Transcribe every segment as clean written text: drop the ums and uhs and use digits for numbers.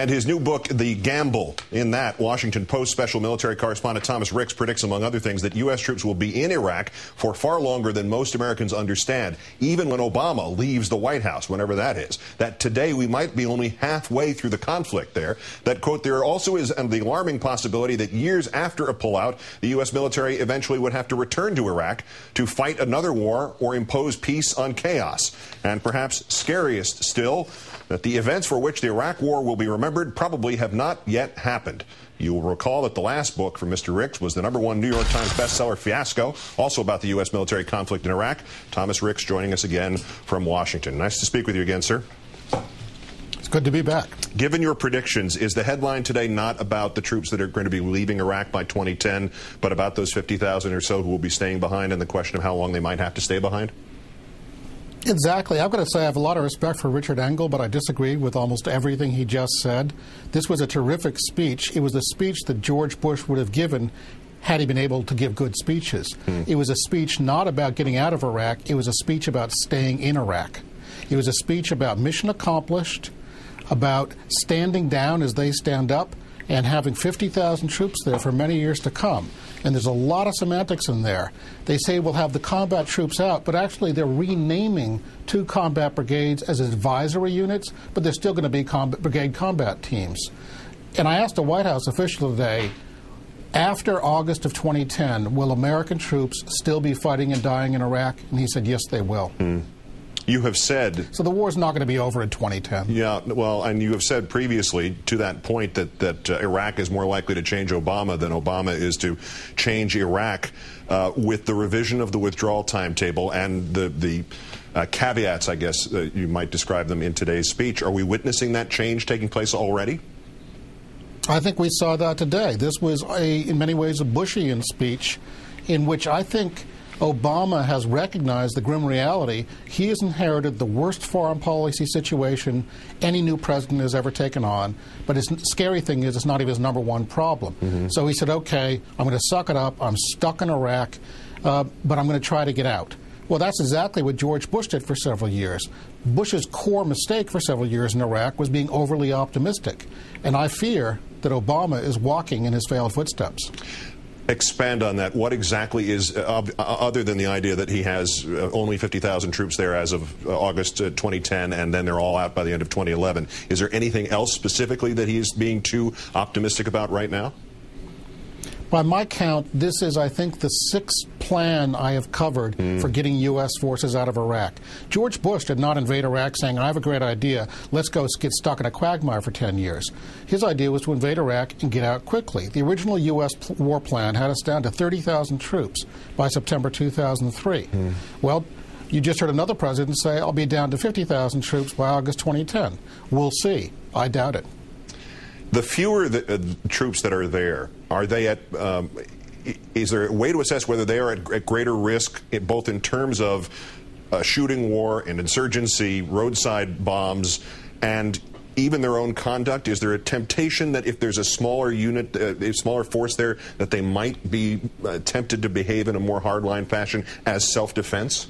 And his new book, The Gamble. In that, Washington Post special military correspondent Thomas Ricks predicts, among other things, that U.S. troops will be in Iraq for far longer than most Americans understand, even when Obama leaves the White House, whenever that is. That today we might be only halfway through the conflict there. That, quote, there also is the alarming possibility that years after a pullout, the U.S. military eventually would have to return to Iraq to fight another war or impose peace on chaos. And perhaps scariest still, that the events for which the Iraq War will be remembered probably have not yet happened. You will recall that the last book from Mr. Ricks was the #1 New York Times bestseller, Fiasco, also about the U.S. military conflict in Iraq. Thomas Ricks joining us again from Washington. Nice to speak with you again, sir. It's good to be back. Given your predictions, is the headline today not about the troops that are going to be leaving Iraq by 2010, but about those 50,000 or so who will be staying behind and the question of how long they might have to stay behind? Exactly. I've got to say I have a lot of respect for Richard Engel, but I disagree with almost everything he just said. This was a terrific speech. It was a speech that George Bush would have given had he been able to give good speeches. It was a speech not about getting out of Iraq. It was a speech about staying in Iraq. It was a speech about mission accomplished, about standing down as they stand up, and having 50,000 troops there for many years to come. And there's a lot of semantics in there. They say we'll have the combat troops out, but actually they're renaming 2 combat brigades as advisory units, but they're still going to be brigade combat teams. And I asked a White House official today, after August of 2010, will American troops still be fighting and dying in Iraq? And he said, yes, they will. You have said... So the war's not going to be over in 2010. Yeah, well, and you have said previously to that point that Iraq is more likely to change Obama than Obama is to change Iraq. With the revision of the withdrawal timetable and the caveats, I guess you might describe them in today's speech, are we witnessing that change taking place already? I think we saw that today. This was, in many ways, a Bushian speech in which I think Obama has recognized the grim reality. He has inherited the worst foreign policy situation any new president has ever taken on. But his scary thing is it's not even his #1 problem. So he said, okay, I'm going to suck it up. I'm stuck in Iraq, but I'm going to try to get out. Well, that's exactly what George Bush did for several years. Bush's core mistake for several years in Iraq was being overly optimistic. And I fear that Obama is walking in his failed footsteps. Expand on that. What exactly is, other than the idea that he has only 50,000 troops there as of August 2010, and then they're all out by the end of 2011, is there anything else specifically that he is being too optimistic about right now? By my count, this is, I think, the 6th plan I have covered for getting U.S. forces out of Iraq. George Bush did not invade Iraq saying, I have a great idea, let's go get stuck in a quagmire for 10 years. His idea was to invade Iraq and get out quickly. The original U.S. war plan had us down to 30,000 troops by September 2003. Well, you just heard another president say, I'll be down to 50,000 troops by August 2010. We'll see. I doubt it. The fewer troops that are there, are they at, is there a way to assess whether they are at greater risk, both in terms of shooting war and insurgency, roadside bombs, and even their own conduct? Is there a temptation that if there's a smaller unit, a smaller force there, that they might be tempted to behave in a more hardline fashion as self-defense?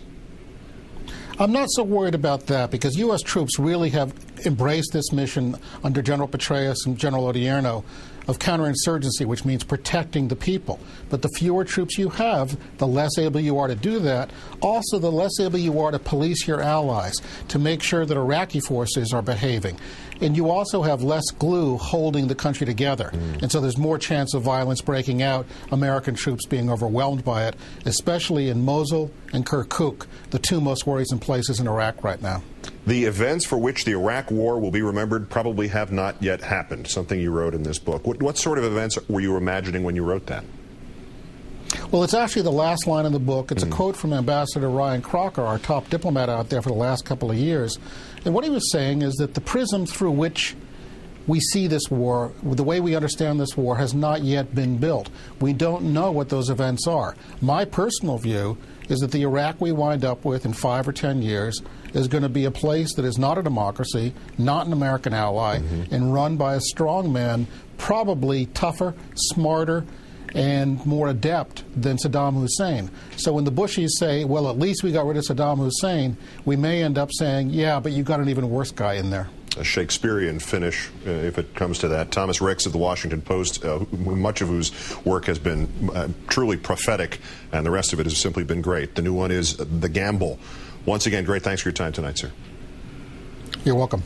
I'm not so worried about that because U.S. troops really have embraced this mission under General Petraeus and General Odierno of counterinsurgency, which means protecting the people. But the fewer troops you have, the less able you are to do that. Also, the less able you are to police your allies, to make sure that Iraqi forces are behaving. And you also have less glue holding the country together. And so there's more chance of violence breaking out, American troops being overwhelmed by it, especially in Mosul and Kirkuk, the 2 most worrisome places in Iraq right now. The events for which the Iraq War will be remembered probably have not yet happened, something you wrote in this book. What sort of events were you imagining when you wrote that? Well, it's actually the last line in the book. It's a quote from Ambassador Ryan Crocker, our top diplomat out there for the last couple of years. And what he was saying is that the prism through which we see this war, the way we understand this war, has not yet been built. We don't know what those events are. My personal view is that the Iraq we wind up with in 5 or 10 years is going to be a place that is not a democracy, not an American ally, and run by a strong man, probably tougher, smarter, and more adept than Saddam Hussein. So when the Bushies say, well, at least we got rid of Saddam Hussein, we may end up saying, yeah, but you got an even worse guy in there. a Shakespearean finish, if it comes to that. Thomas Ricks of the Washington Post, much of whose work has been truly prophetic, and the rest of it has simply been great. The new one is The Gamble. Once again, great thanks for your time tonight, sir. You're welcome.